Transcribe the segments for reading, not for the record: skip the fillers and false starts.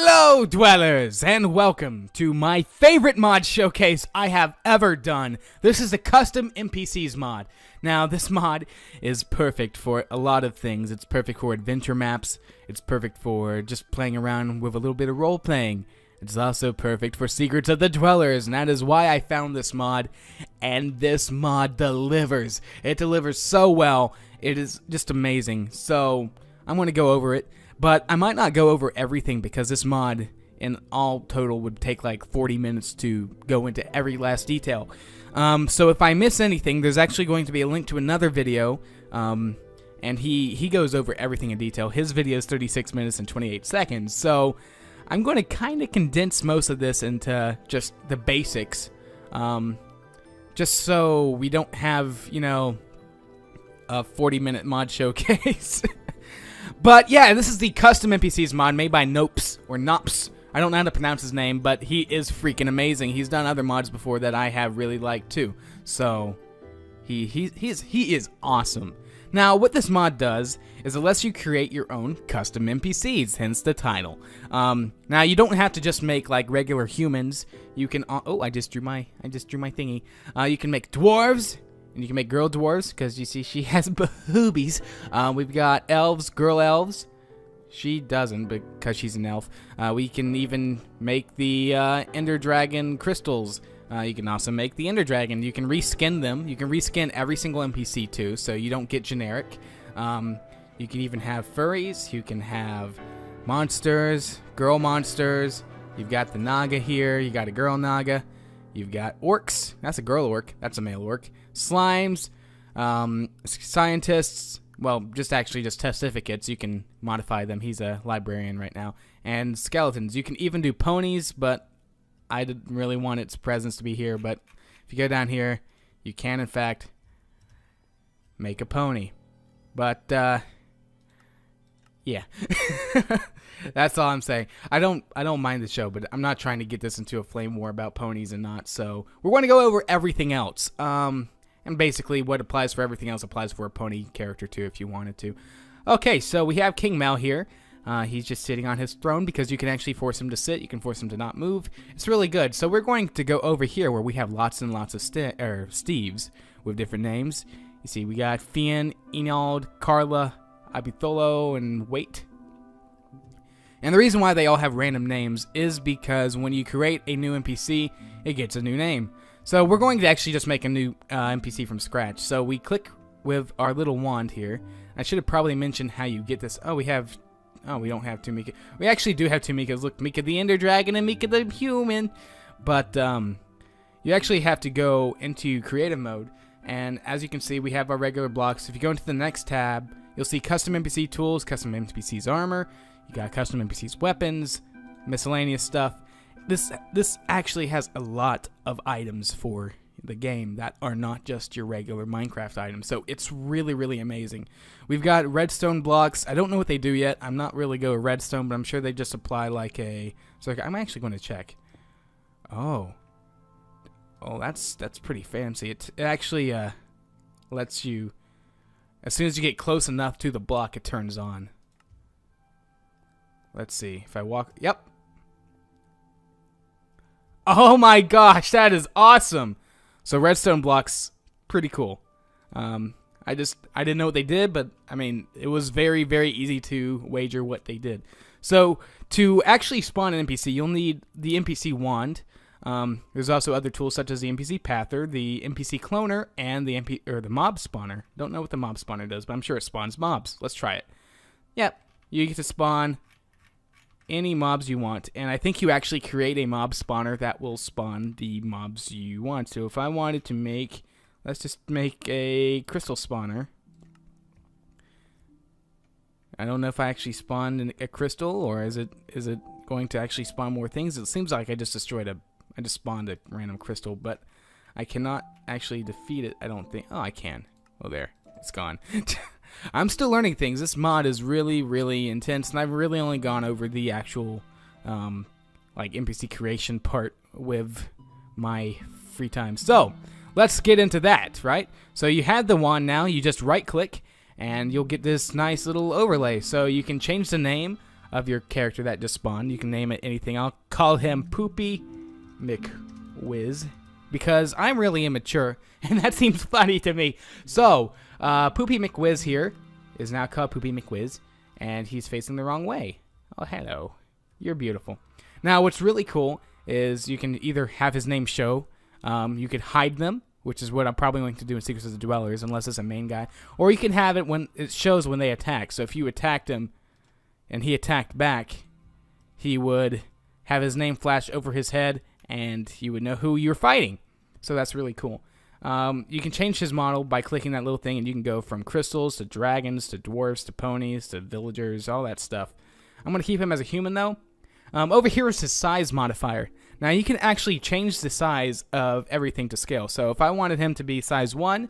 Hello, dwellers, and welcome to my favorite mod showcase I have ever done. This is the Custom NPCs mod. Now, this mod is perfect for a lot of things. It's perfect for adventure maps. It's perfect for just playing around with a little bit of role-playing. It's also perfect for Secrets of the Dwellers, and that is why I found this mod. And this mod delivers. It delivers so well. It is just amazing. So, I'm going to go over it. But I might not go over everything because this mod in all total would take like 40 minutes to go into every last detail. So if I miss anything, there's actually going to be a link to another video, and he goes over everything in detail. His video is 36 minutes and 28 seconds, so I'm going to kind of condense most of this into just the basics, just so we don't have, you know, a 40-minute mod showcase. But yeah, this is the Custom NPCs mod made by Nopes, or Nops. I don't know how to pronounce his name, but he is freaking amazing. He's done other mods before that I have really liked too. So, he is awesome. Now, what this mod does is it lets you create your own custom NPCs, hence the title. Now, you don't have to just make like regular humans. You can, oh, I just drew my thingy. You can make dwarves. And you can make girl dwarves, because you see she has boobies. We've got elves, girl elves. She doesn't, because she's an elf. We can even make the Ender Dragon crystals. You can also make the Ender Dragon. You can reskin them. You can reskin every single NPC too, so you don't get generic. You can even have furries. You can have monsters, girl monsters. You've got the Naga here. You got a girl Naga. You've got orcs. That's a girl orc. That's a male orc. Slimes, scientists, well, just testificates. You can modify them. He's a librarian right now. And skeletons. You can even do ponies, but I didn't really want its presence to be here. But if you go down here, you can, in fact, make a pony. But, yeah. That's all I'm saying. I don't mind the show, but I'm not trying to get this into a flame war about ponies and not. So we're going to go over everything else. And basically what applies for everything else applies for a pony character too, if you wanted to. Okay, so we have King Mel here. He's just sitting on his throne because you can actually force him to sit. You can force him to not move. It's really good. So we're going to go over here where we have lots and lots of Steves with different names. You see, we got Fian, Enald, Carla, Abitholo, and Wait. And the reason why they all have random names is because when you create a new NPC, it gets a new name. So we're going to actually just make a new NPC from scratch. So we click with our little wand here. I should have probably mentioned how you get this. Oh, we don't have two Mika. We actually do have two Mikas. Look, Mika the Ender Dragon and Mika the Human. But you actually have to go into creative mode. And as you can see, we have our regular blocks. If you go into the next tab, you'll see Custom NPC Tools, Custom NPCs Armor. You got Custom NPCs Weapons, miscellaneous stuff. This actually has a lot of items for the game that are not just your regular Minecraft items. So it's really, really amazing. We've got redstone blocks. I don't know what they do yet. I'm not really good with redstone, but I'm sure they just apply like a... So I'm actually going to check. Oh, that's pretty fancy. It actually lets you... As soon as you get close enough to the block, it turns on. Let's see. If I walk... Yep. Oh my gosh, that is awesome. So redstone blocks, pretty cool. I didn't know what they did, but I mean, it was very, very easy to wager what they did. So to actually spawn an NPC, you'll need the NPC wand. There's also other tools such as the NPC pather, the NPC cloner, and the mob spawner. Don't know what the mob spawner does, but I'm sure it spawns mobs. Let's try it. Yep, you get to spawn any mobs you want, and I think you actually create a mob spawner that will spawn the mobs you want. So if I wanted to make, let's just make a crystal spawner. I don't know if I actually spawned a crystal, or is it going to actually spawn more things? It seems like I just spawned a random crystal, but I cannot actually defeat it, I don't think. Oh, I can. Oh, there. It's gone. I'm still learning things. This mod is really, really intense, and I've really only gone over the actual, like, NPC creation part with my free time. So, let's get into that, right? So you have the wand now. You just right-click, and you'll get this nice little overlay. So you can change the name. of your character that just spawned. You can name it anything. I'll call him Poopy McWiz because I'm really immature, and that seems funny to me. So, Poopy McWiz here is now called Poopy McWiz, and he's facing the wrong way. Oh, hello. You're beautiful. Now, what's really cool is you can either have his name show, you could hide them, which is what I'm probably going to do in Secrets of the Dwellers, unless it's a main guy, or you can have it when it shows when they attack. So if you attacked him, and he attacked back, he would have his name flash over his head, and you would know who you're fighting. So that's really cool. You can change his model by clicking that little thing, and you can go from crystals to dragons to dwarves to ponies to villagers, all that stuff. I'm going to keep him as a human, though. Over here is his size modifier. Now, you can actually change the size of everything to scale. So if I wanted him to be size 1,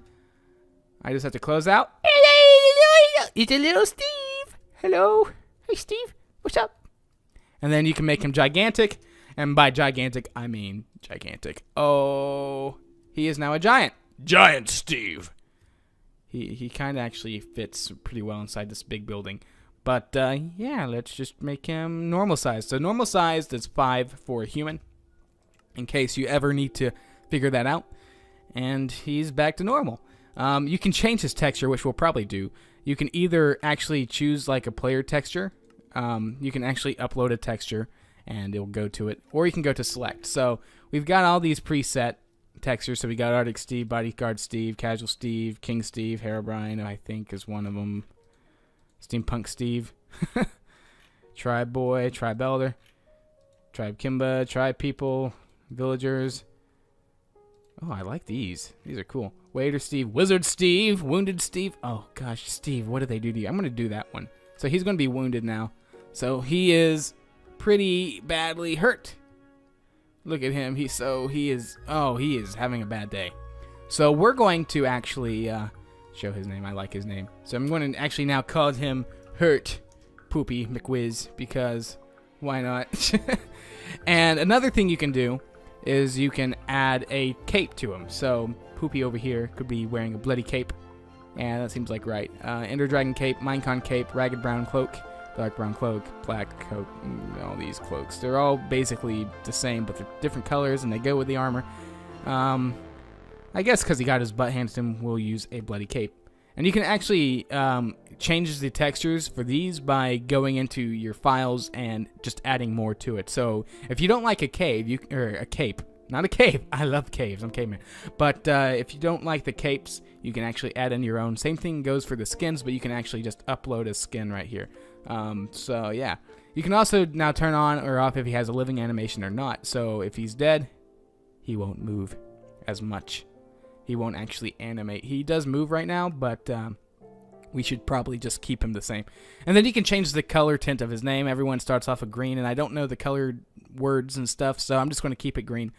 I just have to close out. It's a little Steve. Hello. Hey, Steve. What's up? And then you can make him gigantic. And by gigantic, I mean gigantic. Oh, he is now a giant. Giant Steve. He kind of actually fits pretty well inside this big building. But, yeah, let's just make him normal size. So normal size is 5 for a human, in case you ever need to figure that out. And he's back to normal. You can change his texture, which we'll probably do. You can either actually choose like a player texture. You can actually upload a texture, and it'll go to it. Or you can go to select. So we've got all these preset textures. So we got Arctic Steve, Bodyguard Steve, Casual Steve, King Steve, Herobrine, I think is one of them. Steampunk Steve, Tribe Boy, Tribe Elder, Tribe Kimba, Tribe People, Villagers. Oh, I like these. These are cool. Waiter Steve, Wizard Steve, Wounded Steve. Oh, gosh, Steve, what did they do to you? I'm going to do that one. So he's going to be wounded now. So he is pretty badly hurt. Look at him. He is having a bad day. So we're going to actually... show his name. I like his name. So I'm going to actually now call him Hurt Poopy McWiz because why not? And another thing you can do is you can add a cape to him. So Poopy over here could be wearing a bloody cape. And that seems like right. Ender Dragon cape, Minecon cape, Ragged Brown cloak, Dark Brown cloak, Black coat, all these cloaks. They're all basically the same, but they're different colors and they go with the armor. I guess because he got his butt handed to him, we'll use a bloody cape. And you can actually change the textures for these by going into your files and just adding more to it. So if you don't like a cave, or a cape, not a cave. I love caves. I'm caveman. But if you don't like the capes, you can actually add in your own. Same thing goes for the skins, but you can actually just upload a skin right here. So yeah, you can also now turn on or off if he has a living animation or not. So if he's dead, he won't move as much. He won't actually animate. He does move right now, but we should probably just keep him the same. And then you can change the color tint of his name. Everyone starts off with green, and I don't know the colored words and stuff, so I'm just going to keep it green.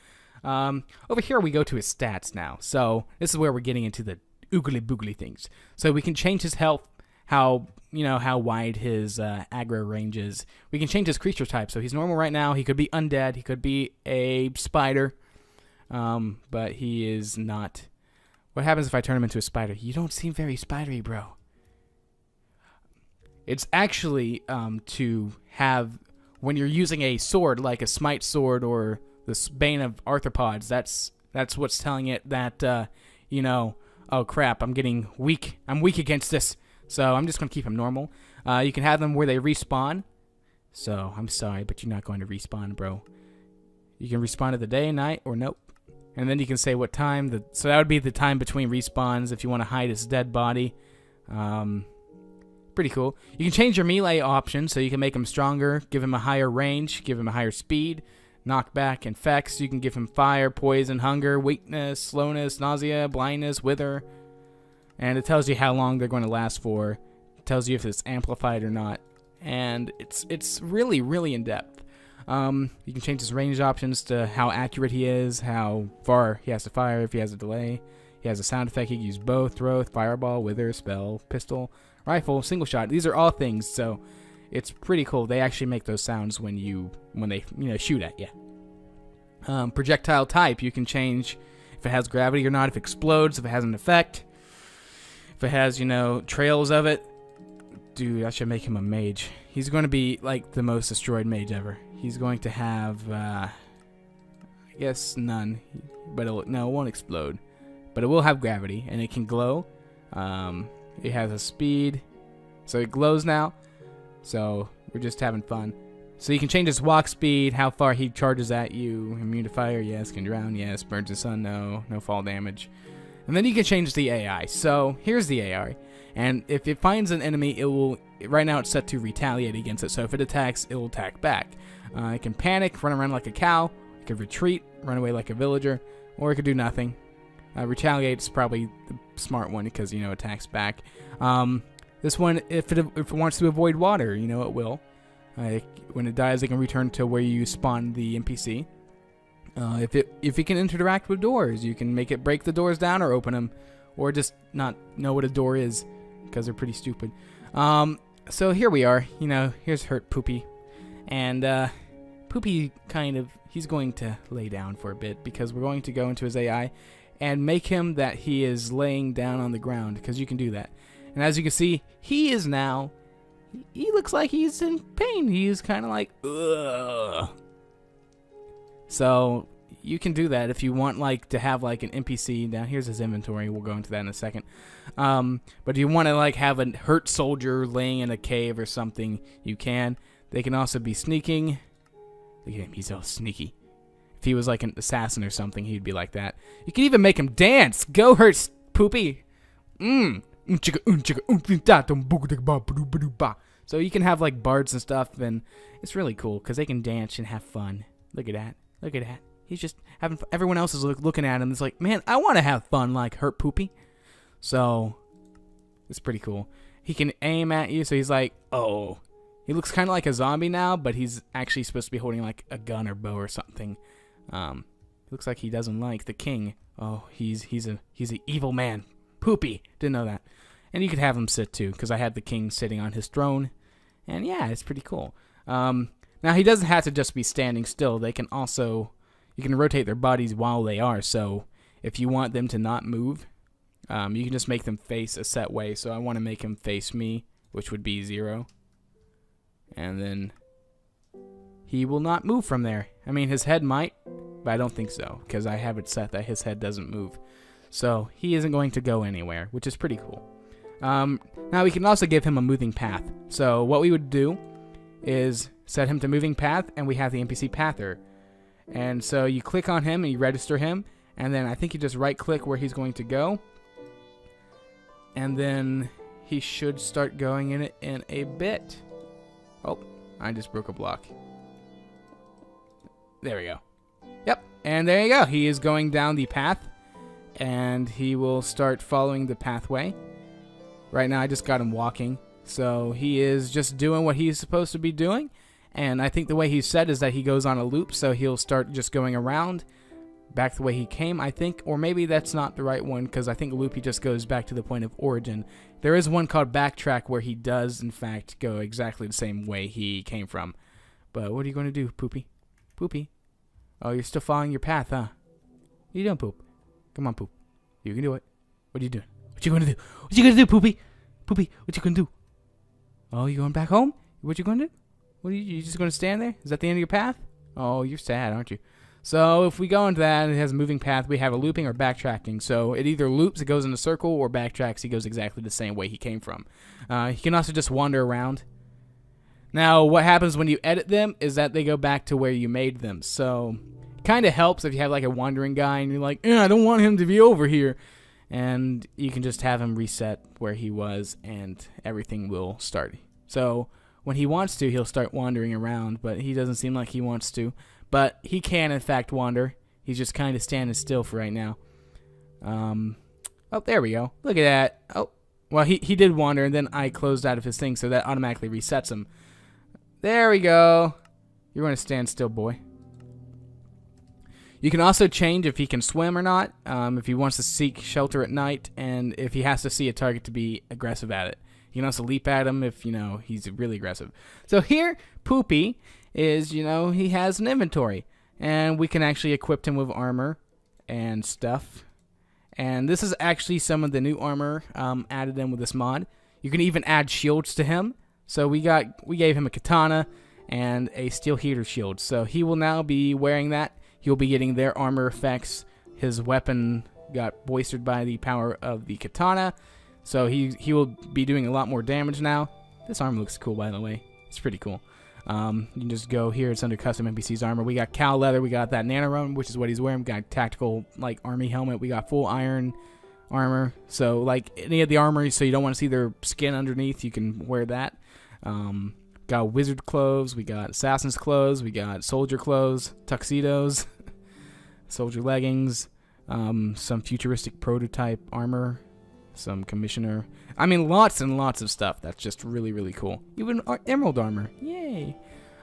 Over here, we go to his stats now. So this is where we're getting into the oogly boogly things. So we can change his health, how wide his aggro range is. We can change his creature type. So he's normal right now. He could be undead. He could be a spider, but he is not. What happens if I turn him into a spider? You don't seem very spidery, bro. It's actually to have, when you're using a sword, like a smite sword or the Bane of Arthropods, that's what's telling it that, oh crap, I'm getting weak. I'm weak against this. So I'm just going to keep him normal. You can have them where they respawn. So I'm sorry, but you're not going to respawn, bro. You can respawn at the day, night, or nope. And then you can say what time. So that would be the time between respawns if you want to hide his dead body. Pretty cool. You can change your melee options, so you can make him stronger, give him a higher range, give him a higher speed, knockback, infects. You can give him fire, poison, hunger, weakness, slowness, nausea, blindness, wither. And it tells you how long they're going to last for. It tells you if it's amplified or not. And it's really, really in-depth. You can change his range options to how accurate he is, how far he has to fire, if he has a delay. He has a sound effect. He can use bow, throw, fireball, wither, spell, pistol, rifle, single shot. These are all things, so it's pretty cool. They actually make those sounds when they shoot at you. Projectile type, you can change if it has gravity or not, if it explodes, if it has an effect, if it has, trails of it. dude, I should make him a mage. He's going to be like the most destroyed mage ever. He's going to have, I guess none, but it won't explode. But it will have gravity, and it can glow. It has a speed, so it glows now. So we're just having fun. So you can change his walk speed, how far he charges at you. Immune to fire, yes. Can drown, yes. Burns the sun, no. No fall damage. And then you can change the AI. So here's the AI. And if it finds an enemy, it will, right now it's set to retaliate against it. So if it attacks, it will attack back. It can panic, run around like a cow. It can retreat, run away like a villager. Or it could do nothing. Retaliate's probably the smart one because, you know, it attacks back. This one, if it wants to avoid water, you know, it will. When it dies, it can return to where you spawn the NPC. If it can interact with doors, you can make it break the doors down or open them, or just not know what a door is because they're pretty stupid. So here we are. You know, here's Hurt Poopy, and Poopy he's going to lay down for a bit because we're going to go into his AI and make him that he is laying down on the ground because you can do that. And as you can see, he is now. He looks like he's in pain. He's kind of like, ugh. So you can do that if you want, like, to have like an NPC. Down here's his inventory. We'll go into that in a second. But if you want to like have a hurt soldier laying in a cave or something, you can. They can also be sneaking. Look at him. He's so sneaky. If he was like an assassin or something, he'd be like that. You can even make him dance. Go, Hurt Poopy. So you can have like bards and stuff, and it's really cool because they can dance and have fun. Look at that. Look at that. He's just having fun. Everyone else is looking at him. It's like, man, I want to have fun like Hurt Poopy. So it's pretty cool. He can aim at you, so he's like, oh. He looks kind of like a zombie now, but he's actually supposed to be holding like a gun or bow or something. Looks like he doesn't like the king. Oh, he's an evil man. Poopy. Didn't know that. And you could have him sit too, because I had the king sitting on his throne. And yeah, it's pretty cool. Now he doesn't have to just be standing still. They can also, you can rotate their bodies while they are. So if you want them to not move, you can just make them face a set way. So I want to make him face me, which would be 0. And then he will not move from there. I mean, his head might, but I don't think so, because I have it set that his head doesn't move. So he isn't going to go anywhere, which is pretty cool. Now we can also give him a moving path. So what we would do is set him to moving path, and we have the NPC pather. And so you click on him and you register him, and then I think you just right click where he's going to go. And then he should start going in it in a bit. Oh, I just broke a block. There we go. Yep, and there you go. He is going down the path, and he will start following the pathway. Right now I just got him walking, so he is just doing what he's supposed to be doing. And I think the way he's set is that he goes on a loop, so he'll start just going around back the way he came, I think. Or maybe that's not the right one, because I think loop, he just goes back to the point of origin. There is one called backtrack where he does, in fact, go exactly the same way he came from. But what are you going to do, Poopy? Poopy? Oh, you're still following your path, huh? What are you doing, Poop? Come on, Poop. You can do it. What are you doing? What you going to do? What you going to do, Poopy? Poopy, what you going to do? Oh, you going back home? What you going to do? What are you just going to stand there? Is that the end of your path? Oh, you're sad, aren't you? So if we go into that, it has a moving path. We have a looping or backtracking. So it either loops, it goes in a circle, or backtracks, he goes exactly the same way he came from. He can also just wander around. Now, what happens when you edit them is that they go back to where you made them. So it kind of helps if you have like a wandering guy and you're like, I don't want him to be over here. And you can just have him reset where he was and everything will start. So when he wants to, he'll start wandering around, but he doesn't seem like he wants to. But he can, in fact, wander. He's just kind of standing still for right now. Oh, there we go. Look at that. Oh, well, he did wander, and then I closed out of his thing, so that automatically resets him. There we go. You're going to stand still, boy. You can also change if he can swim or not, if he wants to seek shelter at night, and if he has to see a target to be aggressive at it. You can also leap at him if, he's really aggressive. So here, Poopy is, he has an inventory. And we can actually equip him with armor and stuff. And this is actually some of the new armor added in with this mod. You can even add shields to him. So we gave him a katana and a steel heater shield. So he will now be wearing that. He'll be getting their armor effects. His weapon got bolstered by the power of the katana. So he will be doing a lot more damage now. This armor looks cool, by the way. It's pretty cool. You can just go here. It's under Custom NPCs armor. We got cow leather. We got that nanoroam, which is what he's wearing. We got tactical like army helmet. We got full iron armor. So like any of the armor, so you don't want to see their skin underneath, you can wear that. Got wizard clothes. We got assassin's clothes. We got soldier clothes, tuxedos, soldier leggings, some futuristic prototype armor, some commissioner. I mean, lots and lots of stuff that's just really, really cool. Even emerald armor. Yay.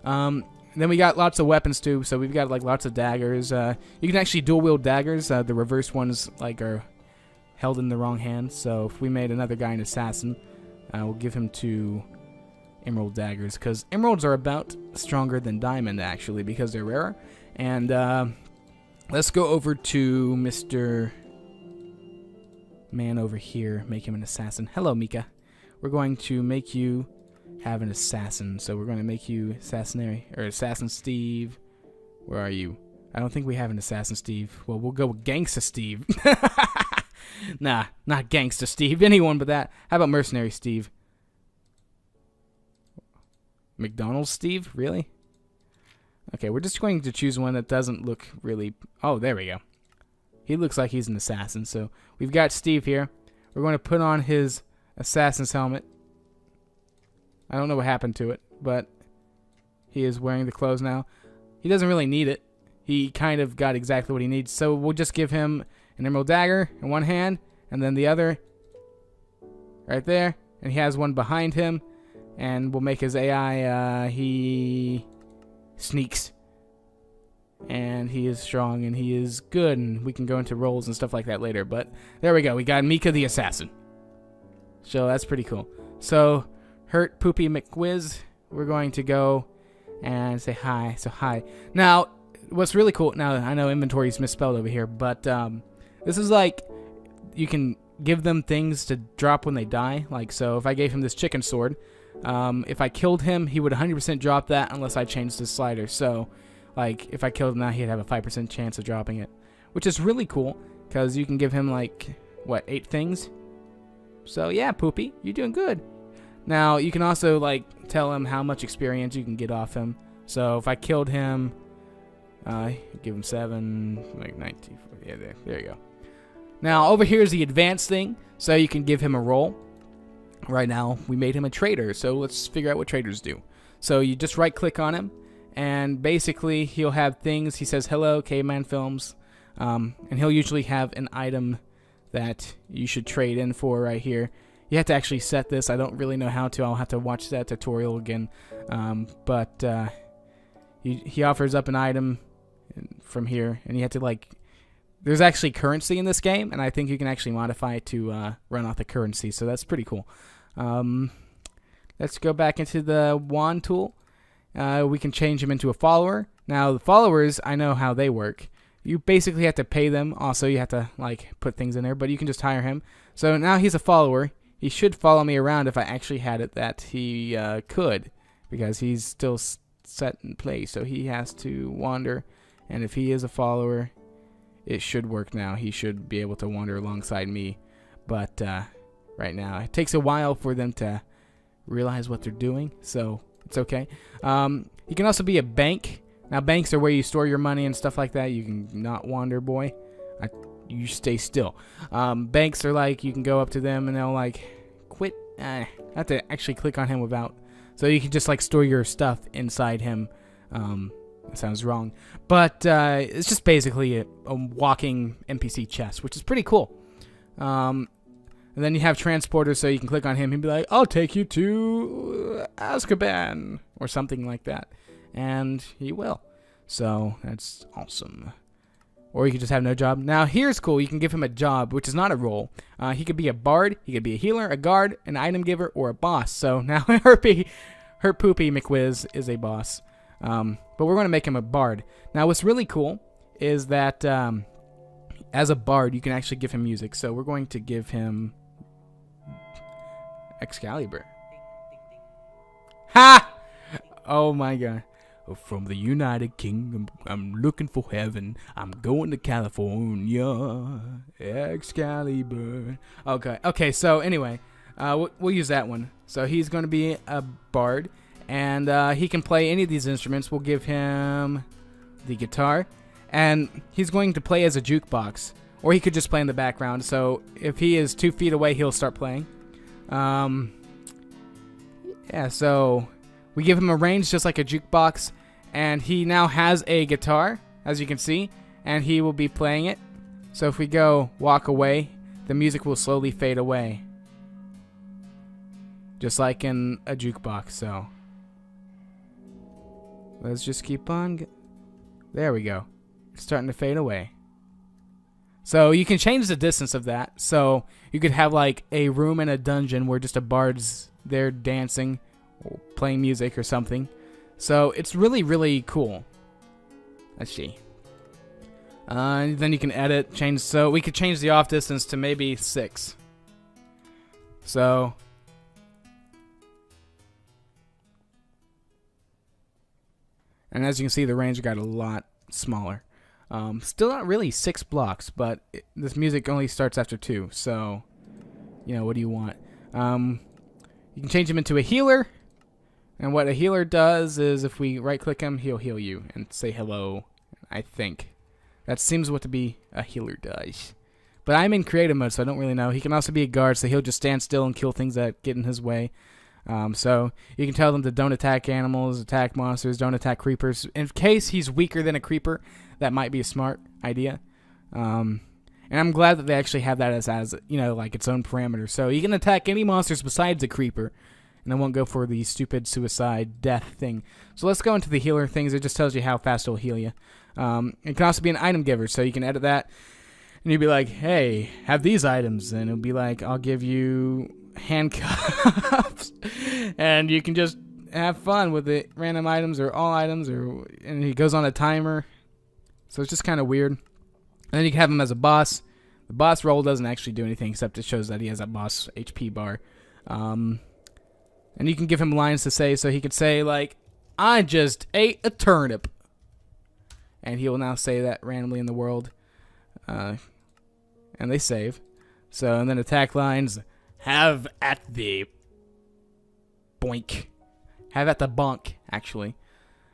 Then we got lots of weapons too. So we've got like lots of daggers. You can actually dual wield daggers. The reverse ones like are held in the wrong hand. So if we made another guy an assassin, we'll give him 2 emerald daggers, because emeralds are about stronger than diamond actually, because they're rarer. And let's go over to Mr. Man over here, make him an assassin. Hello, Mika. We're going to make you have an assassin. So we're going to make you Assassin Steve. Where are you? I don't think we have an Assassin Steve. Well, we'll go with Gangsta Steve. Nah, not Gangsta Steve. Anyone but that. How about Mercenary Steve? McDonald's Steve? Really? Okay, we're just going to choose one that doesn't look really... Oh, there we go. He looks like he's an assassin. So we've got Steve here. We're going to put on his assassin's helmet. I don't know what happened to it, but he is wearing the clothes now. He doesn't really need it. He kind of got exactly what he needs. So we'll just give him an emerald dagger in one hand, and then the other right there. And he has one behind him. And we'll make his AI, he sneaks. And he is strong, and he is good, and we can go into roles and stuff like that later. But there we go. We got Mika the Assassin. So that's pretty cool. So, Hurt Poopy McWiz, we're going to go and say hi. So hi. Now, what's really cool, now I know inventory is misspelled over here, but this is like, you can give them things to drop when they die. Like, so if I gave him this chicken sword, if I killed him, he would 100% drop that unless I changed his slider. So, like, if I killed him now, he'd have a 5% chance of dropping it, which is really cool, because you can give him, like, what, 8 things? So, yeah, Poopy, you're doing good. Now, you can also, like, tell him how much experience you can get off him. So, if I killed him, give him 7, like, 19, yeah, there you go. Now, over here is the advanced thing, so you can give him a role. Right now, we made him a trader, so let's figure out what traders do. So, you just right-click on him, and basically, he'll have things. He says, hello, Caveman Films. And he'll usually have an item that you should trade in for right here. You have to actually set this. I don't really know how to. I'll have to watch that tutorial again. But he offers up an item from here. And you have to, like... There's actually currency in this game. And I think you can actually modify it to run off the currency. So that's pretty cool. Let's go back into the wand tool. We can change him into a follower. Now, the followers, I know how they work. You basically have to pay them. Also, you have to, like, put things in there. But you can just hire him. So now he's a follower. He should follow me around if I actually had it that he could. Because he's still set in place. So he has to wander. And if he is a follower, it should work now. He should be able to wander alongside me. But right now, it takes a while for them to realize what they're doing. So... it's okay. You can also be a bank. Now, banks are where you store your money and stuff like that. You can not wander, boy. You stay still. Banks are like, you can go up to them and they'll like, quit. I have to actually click on him without. So you can just like store your stuff inside him. That sounds wrong. But it's just basically a walking NPC chest, which is pretty cool. And then you have transporters, so you can click on him and be like, I'll take you to Azkaban, or something like that. And he will. So, that's awesome. Or you could just have no job. Now, here's cool. You can give him a job, which is not a role. He could be a bard, he could be a healer, a guard, an item giver, or a boss. So, now Hurt Poopy McWiz is a boss. But we're going to make him a bard. Now, what's really cool is that as a bard, you can actually give him music. So, we're going to give him... Excalibur. Ha! Oh my god. From the United Kingdom, I'm looking for heaven. I'm going to California. Excalibur. Okay, so anyway, we'll use that one. So he's going to be a bard, and he can play any of these instruments. We'll give him the guitar, and he's going to play as a jukebox, or he could just play in the background. So if he is 2 feet away, he'll start playing. Yeah, so we give him a range just like a jukebox, and he now has a guitar, as you can see, and he will be playing it. So if we go walk away, the music will slowly fade away, just like in a jukebox. So let's just keep on. There we go. It's starting to fade away. So you can change the distance of that. So you could have like a room in a dungeon where just a bard's there dancing or playing music or something. So it's really, really cool. Let's see. Then you can edit, change. So we could change the off distance to maybe 6. So and as you can see, the range got a lot smaller. Still not really 6 blocks, but this music only starts after 2. So, you know, what do you want? You can change him into a healer. And what a healer does is if we right-click him, he'll heal you and say hello, I think. That seems what to be a healer does. But I'm in creative mode, so I don't really know. He can also be a guard, so he'll just stand still and kill things that get in his way. So you can tell them to don't attack animals, attack monsters, don't attack creepers. In case he's weaker than a creeper, that might be a smart idea. And I'm glad that they actually have that as you know, like its own parameter. So you can attack any monsters besides a creeper, and I won't go for the stupid suicide death thing. So let's go into the healer things. It just tells you how fast it'll heal you. It can also be an item giver, so you can edit that, and you'd be like, hey, have these items, and it'll be like, I'll give you handcuffs, and you can just have fun with it, random items or all items, and he goes on a timer. So it's just kind of weird. And then you can have him as a boss. The boss role doesn't actually do anything except it shows that he has a boss HP bar. And you can give him lines to say, so he could say like, I just ate a turnip. And he will now say that randomly in the world. And they save. So, and then attack lines, have at the boink. Have at the bonk, actually.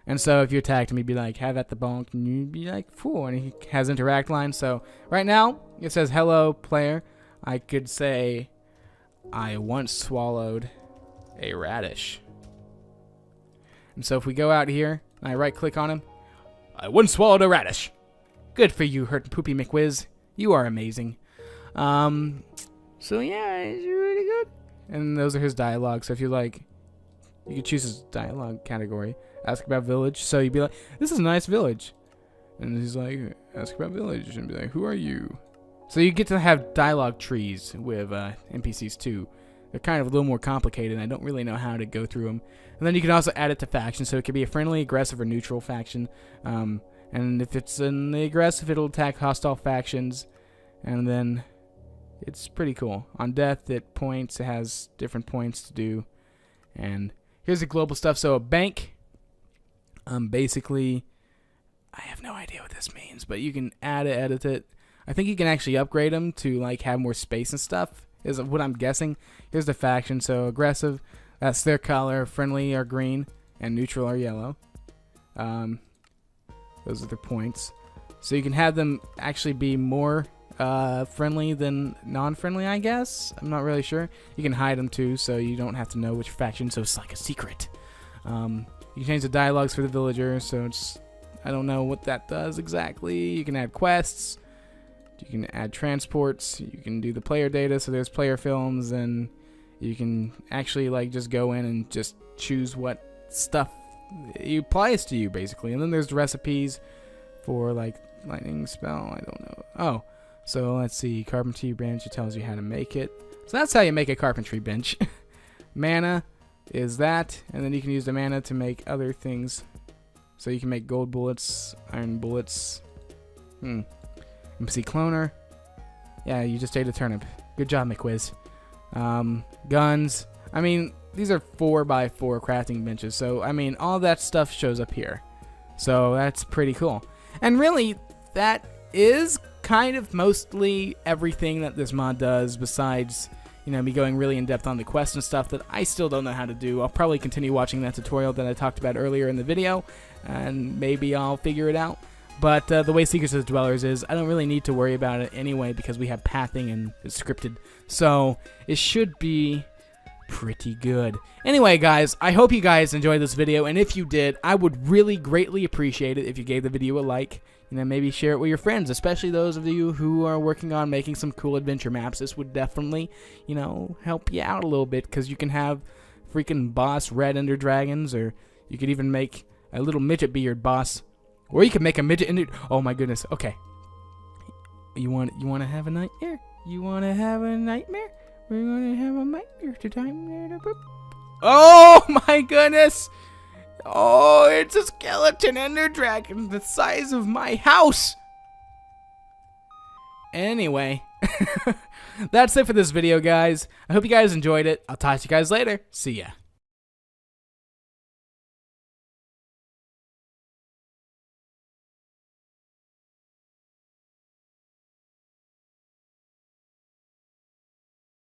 And so if you attacked him, he'd be like, have at the bonk, and you'd be like, fool. And he has interact lines. So right now, it says, hello, player. I could say, I once swallowed a radish. And so if we go out here, and I right-click on him, I once swallowed a radish. Good for you, Hurt Poopy McWhiz. You are amazing. So yeah, it's really good. And those are his dialogue. So if you like, you could choose his dialogue category. Ask about village. So you'd be like, this is a nice village. And he's like, ask about village. And be like, who are you? So you get to have dialogue trees with NPCs too. They're kind of a little more complicated, and I don't really know how to go through them. And then you can also add it to faction. So it could be a friendly, aggressive, or neutral faction. And if it's in the aggressive, it'll attack hostile factions. And then it's pretty cool. On death, it points. It has different points to do. And here's the global stuff. So a bank, basically, I have no idea what this means, but you can add it, edit it. I think you can actually upgrade them to like have more space and stuff, is what I'm guessing. Here's the faction. So aggressive, that's their color. Friendly are green, and neutral are yellow. Those are their points. So you can have them actually be more friendly than non-friendly, I guess. I'm not really sure. You can hide them too, so you don't have to know which faction, so it's like a secret. You can change the dialogues for the villagers, so it's, I don't know what that does exactly. You can add quests. You can add transports. You can do the player data, so there's player films, and you can actually like just go in and just choose what stuff applies to you, basically. And then there's recipes for like lightning spell. I don't know. Oh, so let's see. Carpentry bench. It tells you how to make it. So that's how you make a carpentry bench. Mana is that, and then you can use the mana to make other things. So you can make gold bullets, iron bullets. MC cloner. Yeah, you just ate a turnip. Good job, McWhiz. Guns. I mean, these are 4x4 crafting benches, so I mean, all that stuff shows up here. So that's pretty cool. And really, that is kind of mostly everything that this mod does, besides, you know, me going really in depth on the quests and stuff that I still don't know how to do. I'll probably continue watching that tutorial that I talked about earlier in the video, and maybe I'll figure it out. But the way Secrets of the Dwellers is, I don't really need to worry about it anyway because we have pathing and it's scripted. So it should be pretty good. Anyway, guys, I hope you guys enjoyed this video, and if you did, I would really greatly appreciate it if you gave the video a like. You know, maybe share it with your friends, especially those of you who are working on making some cool adventure maps. This would definitely, you know, help you out a little bit, because you can have freaking boss red ender dragons, or you could even make a little midget be your boss, or you could make a midget ender. Oh my goodness. Okay. You want to have a nightmare? You want to have a nightmare? We're gonna have a nightmare tonight. Oh my goodness! Oh, it's a skeleton ender dragon the size of my house! Anyway, that's it for this video, guys. I hope you guys enjoyed it. I'll talk to you guys later. See ya.